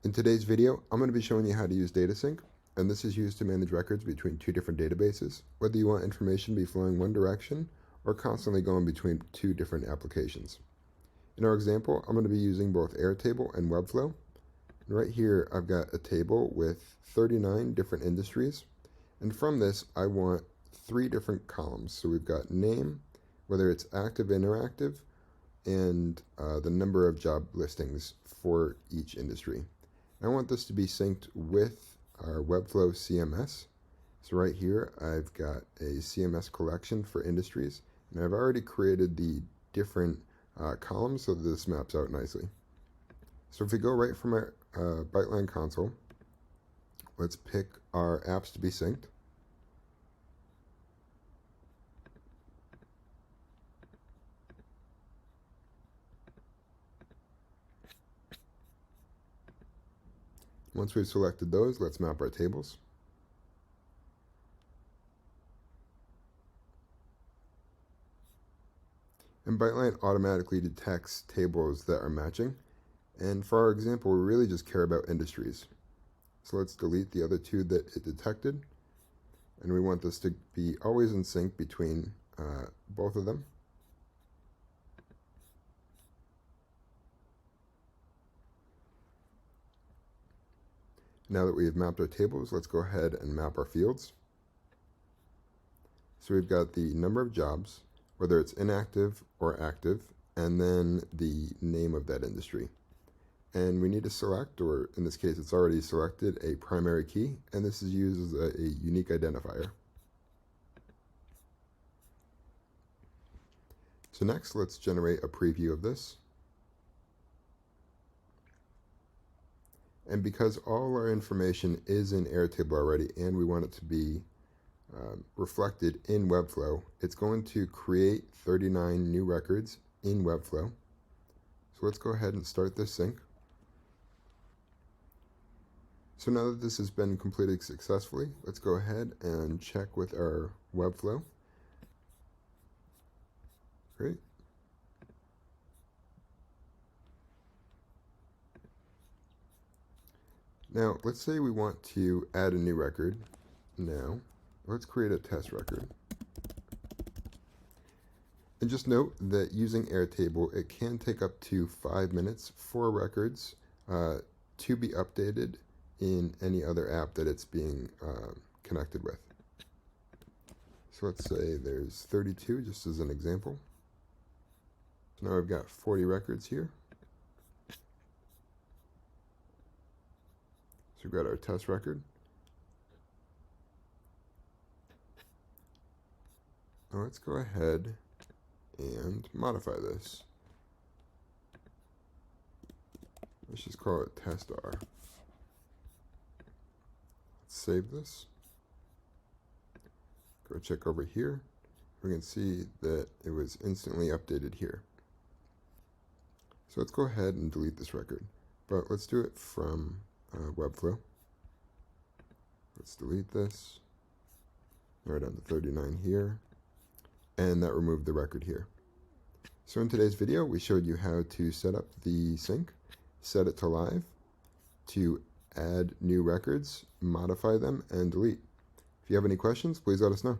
In today's video, I'm going to be showing you how to use Data Sync, and this is used to manage records between two different databases, whether you want information to be flowing one direction or constantly going between two different applications. In our example, I'm going to be using both Airtable and Webflow. And right here, I've got a table with 39 different industries, and from this, I want 3 different columns. So we've got name, whether it's active, interactive, and the number of job listings for each industry. I want this to be synced with our Webflow CMS. So right here, I've got a CMS collection for industries, and I've already created the different columns so that this maps out nicely. So if we go right from our Byteline console, let's pick our apps to be synced. Once we've selected those, let's map our tables. And Byteline automatically detects tables that are matching. And for our example, we really just care about industries. So let's delete the other 2 that it detected. And we want this to be always in sync between both of them. Now that we have mapped our tables, let's go ahead and map our fields. So we've got the number of jobs, whether it's inactive or active, and then the name of that industry. And we need to select, or in this case it's already selected, a primary key, and this is used as a unique identifier. So next, let's generate a preview of this. And because all our information is in Airtable already, and we want it to be reflected in Webflow, it's going to create 39 new records in Webflow. So let's go ahead and start this sync. So now that this has been completed successfully, let's go ahead and check with our Webflow. Great. Now, let's say we want to add a new record. Now, let's create a test record. And just note that using Airtable, it can take up to 5 minutes for records to be updated in any other app that it's being connected with. So let's say there's 32, just as an example. So now I've got 40 records here. So we've got our test record. Now let's go ahead and modify this. Let's just call it test R. Let's save this. Go check over here. We can see that it was instantly updated here. So let's go ahead and delete this record, but let's do it from Webflow. Let's delete this. Now we're down to 39 here, and that removed the record here. So in today's video, we showed you how to set up the sync, set it to live, to add new records, modify them, and delete. If you have any questions, please let us know.